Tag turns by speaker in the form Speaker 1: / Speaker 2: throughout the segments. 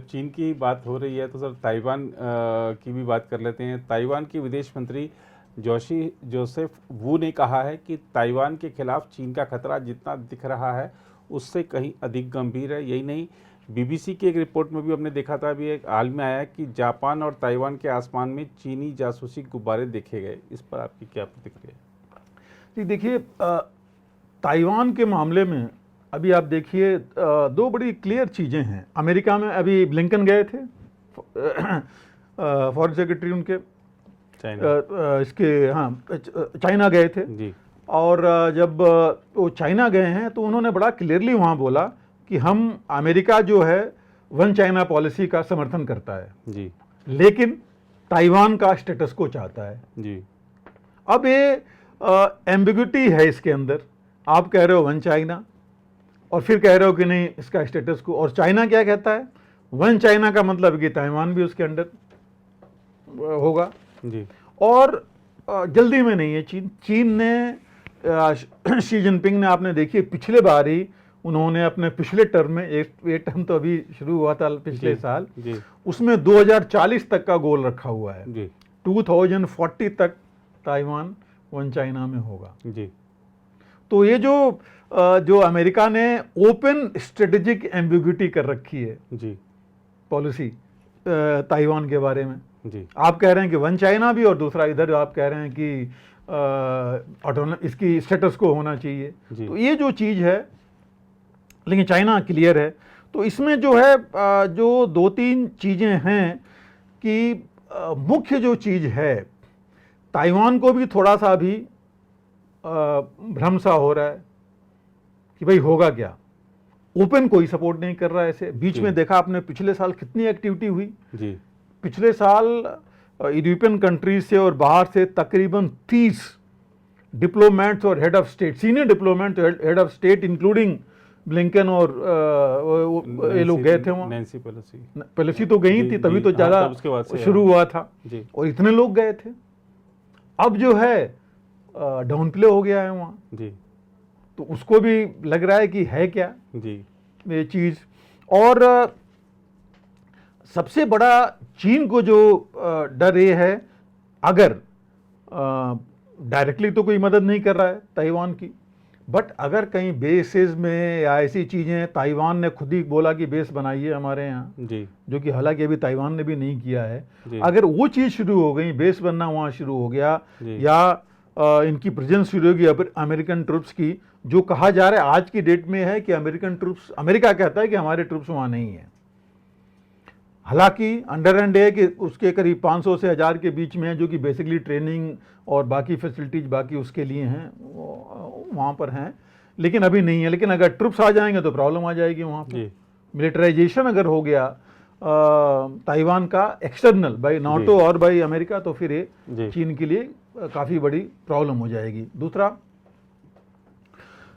Speaker 1: चीन की बात हो रही है तो सर ताइवान की भी बात कर लेते हैं। ताइवान की विदेश मंत्री जोसेफ वू ने कहा है कि ताइवान के खिलाफ चीन का खतरा जितना दिख रहा है उससे कहीं अधिक गंभीर है। यही नहीं, बीबीसी की एक रिपोर्ट में भी हमने देखा था, अभी एक हाल में आया कि जापान और ताइवान के आसमान में चीनी जासूसी गुब्बारे देखे गए। इस पर आपकी क्या प्रतिक्रिया है?
Speaker 2: जी देखिए, ताइवान के मामले में अभी आप देखिए दो बड़ी क्लियर चीज़ें हैं। अमेरिका में अभी ब्लिंकन गए थे, फॉरेन सेक्रेटरी उनके चाइना गए थे
Speaker 1: जी।
Speaker 2: और जब वो चाइना गए हैं तो उन्होंने बड़ा क्लियरली वहाँ बोला कि हम अमेरिका जो है वन चाइना पॉलिसी का समर्थन करता है
Speaker 1: जी,
Speaker 2: लेकिन ताइवान का स्टेटस को चाहता है
Speaker 1: जी।
Speaker 2: अब ये एम्बिग्यूटी है इसके अंदर। आप कह रहे हो वन चाइना और फिर कह रहे हो कि नहीं इसका स्टेटस को, और चाइना क्या कहता है? वन चाइना का मतलब कि ताइवान भी उसके अंडर होगा
Speaker 1: जी।
Speaker 2: और जल्दी में नहीं है। चीन ने शी जिनपिंग ने, आपने देखिए पिछले बार ही उन्होंने अपने पिछले टर्म में एक टर्म तो अभी शुरू हुआ था पिछले साल
Speaker 1: जी।
Speaker 2: उसमें 2040 तक का गोल रखा हुआ है
Speaker 1: जी।
Speaker 2: 2040 तक ताइवान वन चाइना में होगा
Speaker 1: जी।
Speaker 2: तो ये जो अमेरिका ने ओपन स्ट्रेटेजिक एम्बिग्यूटी कर रखी है
Speaker 1: जी
Speaker 2: पॉलिसी ताइवान के बारे में।
Speaker 1: जी।
Speaker 2: आप कह रहे हैं कि वन चाइना भी, और दूसरा इधर आप कह रहे हैं कि इसकी स्टेटस को होना चाहिए। तो ये जो चीज़ है, लेकिन चाइना क्लियर है। तो इसमें जो है जो दो तीन चीज़ें हैं कि मुख्य जो चीज़ है, ताइवान को भी थोड़ा सा अभी भ्रम सा हो रहा है कि भाई होगा क्या। ओपन कोई सपोर्ट नहीं कर रहा है ऐसे। बीच में देखा आपने पिछले साल कितनी एक्टिविटी हुई
Speaker 1: जी।
Speaker 2: पिछले साल यूरोपियन कंट्रीज से और बाहर से तकरीबन 30 डिप्लोमेट्स और head of state, senior diplomat head of state including Blinken और ये लोग गए थे वहाँ।
Speaker 1: नैन्सी
Speaker 2: पेलोसी तो गई थी तभी तो ज़्यादा शुरू हुआ था और इतने लोग गए थे। अब जो है डाउन प्ले हो गया है वहाँ
Speaker 1: जी।
Speaker 2: तो उसको भी लग रहा है कि है क्या
Speaker 1: जी
Speaker 2: ये चीज़। और सबसे बड़ा चीन को जो डर ये है, अगर डायरेक्टली तो कोई मदद नहीं कर रहा है ताइवान की, बट अगर कहीं बेसेस में या ऐसी चीज़ें, ताइवान ने खुद ही बोला कि बेस बनाइए हमारे यहाँ
Speaker 1: जी,
Speaker 2: जो कि हालांकि अभी ताइवान ने भी नहीं किया है।
Speaker 1: जी।
Speaker 2: अगर वो चीज़ शुरू हो गई, बेस बनना वहाँ शुरू हो गया या इनकी प्रेजेंस शुरू होगी अमेरिकन ट्रूप्स की, जो कहा जा रहा है आज की डेट में है कि अमेरिकन ट्रूप्स, अमेरिका कहता है कि हमारे ट्रूप्स वहाँ नहीं है। हालांकि अंडर एंड है कि उसके करीब 500 से 1000 के बीच में है जो कि बेसिकली ट्रेनिंग और बाकी फैसिलिटीज बाकी उसके लिए हैं, वहाँ पर हैं, लेकिन अभी नहीं है। लेकिन अगर ट्रुप्स आ जाएंगे तो प्रॉब्लम आ जाएगी वहाँ पर। मिलिटराइजेशन अगर हो गया ताइवान का एक्सटर्नल बाई नाटो और बाई अमेरिका तो फिर ये चीन के लिए काफ़ी बड़ी प्रॉब्लम हो जाएगी। दूसरा,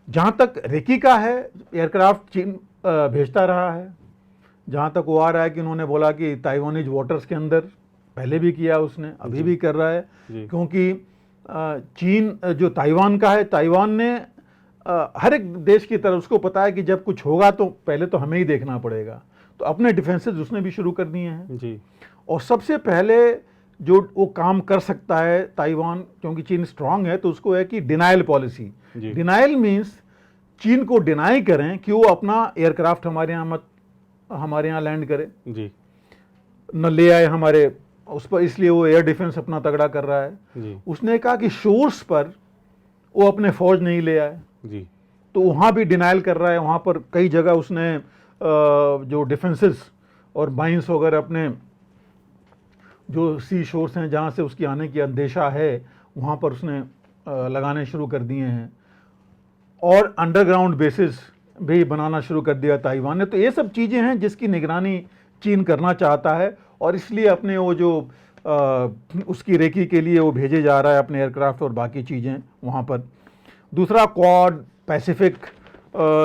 Speaker 2: जहाँ तक रेकी का है, एयरक्राफ्ट चीन भेजता रहा है। जहाँ तक वो आ रहा है कि उन्होंने बोला कि ताइवानीज वाटर्स के अंदर, पहले भी किया उसने, अभी भी कर रहा है, क्योंकि चीन जो ताइवान का है, ताइवान ने हर एक देश की तरह उसको पता है कि जब कुछ होगा तो पहले तो हमें ही देखना पड़ेगा, तो अपने डिफेंसेस उसने भी शुरू कर दिए हैं जी। और सबसे पहले जो वो काम कर सकता है ताइवान, क्योंकि चीन स्ट्रांग है, तो उसको है कि डिनाइल पॉलिसी। डिनाइल मीन्स चीन को डिनाई करें कि वो अपना एयरक्राफ्ट हमारे यहाँ लैंड करे जी, न ले आए हमारे उस पर, इसलिए वो एयर डिफेंस अपना तगड़ा कर रहा है जी। उसने कहा कि शोर्स पर वो अपने फौज नहीं ले आए जी, तो वहाँ भी डिनाइल कर रहा है। वहाँ पर कई जगह उसने जो डिफेंसेस और माइंस वगैरह अपने जो सी शोर्स हैं जहाँ से उसकी आने की अंदेशा है वहाँ पर उसने लगाने शुरू कर दिए हैं, और अंडरग्राउंड बेसिस भी बनाना शुरू कर दिया ताइवान ने। तो ये सब चीज़ें हैं जिसकी निगरानी चीन करना चाहता है, और इसलिए अपने वो जो उसकी रेकी के लिए वो भेजे जा रहा है अपने एयरक्राफ्ट और बाकी चीज़ें वहाँ पर। दूसरा, क्वाड, पैसिफिक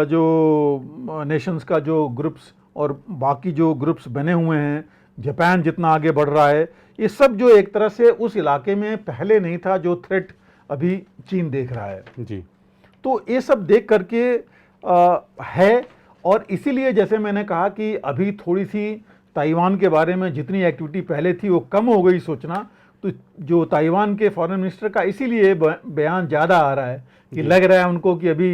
Speaker 2: जो नेशंस का जो ग्रुप्स और बाकी जो ग्रुप्स बने हुए हैं, जापान जितना आगे बढ़ रहा है, ये सब जो एक तरह से उस इलाके में पहले नहीं था, जो थ्रेट अभी चीन देख रहा है जी। तो ये सब देख करके है, और इसीलिए जैसे मैंने कहा कि अभी थोड़ी सी ताइवान के बारे में जितनी एक्टिविटी पहले थी वो कम हो गई सोचना। तो जो ताइवान के फॉरेन मिनिस्टर का इसीलिए बयान ज़्यादा आ रहा है कि लग रहा है उनको कि अभी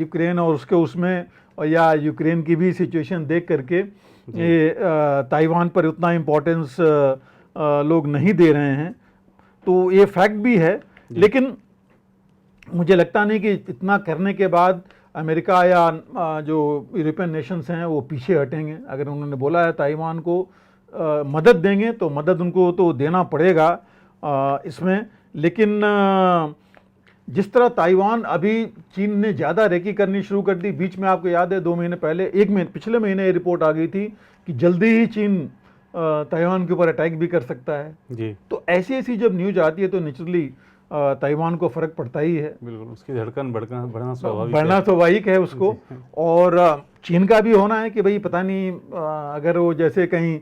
Speaker 2: यूक्रेन और उसके उसमें या यूक्रेन की भी सिचुएशन देख करके ये ताइवान पर उतना इम्पोर्टेंस लोग नहीं दे रहे हैं। तो ये फैक्ट भी है, लेकिन मुझे लगता नहीं कि इतना करने के बाद अमेरिका या जो यूरोपियन नेशंस हैं वो पीछे हटेंगे। अगर उन्होंने बोला है ताइवान को मदद देंगे तो मदद उनको तो देना पड़ेगा इसमें। लेकिन जिस तरह ताइवान अभी चीन ने ज़्यादा रेकी करनी शुरू कर दी, बीच में आपको याद है 2 महीने पहले, पिछले महीने ये रिपोर्ट आ गई थी कि जल्दी ही चीन ताइवान के ऊपर अटैक भी कर सकता है
Speaker 1: जी।
Speaker 2: तो ऐसी जब न्यूज आती है तो नेचुरली ताइवान को फर्क पड़ता ही है।
Speaker 1: बिल्कुल, उसकी धड़कन बढ़ना
Speaker 2: स्वाभाविक है उसको। और चीन का भी होना है कि भाई पता नहीं अगर वो जैसे कहीं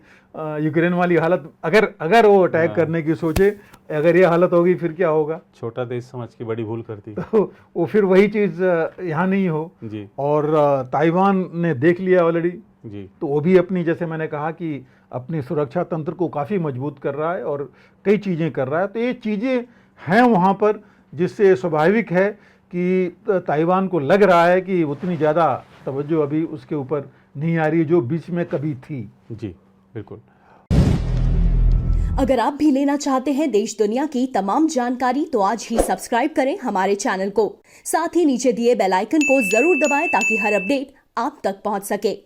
Speaker 2: यूक्रेन वाली हालत अगर वो अटैक करने की सोचे, अगर ये हालत होगी फिर क्या होगा।
Speaker 1: छोटा देश समझ के बड़ी भूल करती
Speaker 2: तो वो फिर वही चीज़ यहाँ नहीं हो
Speaker 1: जी।
Speaker 2: और ताइवान ने देख लिया ऑलरेडी
Speaker 1: जी।
Speaker 2: तो वो भी अपनी, जैसे मैंने कहा कि अपनी सुरक्षा तंत्र को काफ़ी मजबूत कर रहा है और कई चीज़ें कर रहा है। तो ये चीज़ें हैं वहाँ पर, जिससे स्वाभाविक है कि ताइवान को लग रहा है कि उतनी ज़्यादा तवज्जो अभी उसके ऊपर नहीं आ रही जो बीच में कभी थी।
Speaker 1: जी बिल्कुल।
Speaker 3: अगर आप भी लेना चाहते हैं देश दुनिया की तमाम जानकारी तो आज ही सब्सक्राइब करें हमारे चैनल को। साथ ही नीचे दिए बेल आइकन को जरूर दबाएं ताकि हर अपडेट आप तक पहुंच सके।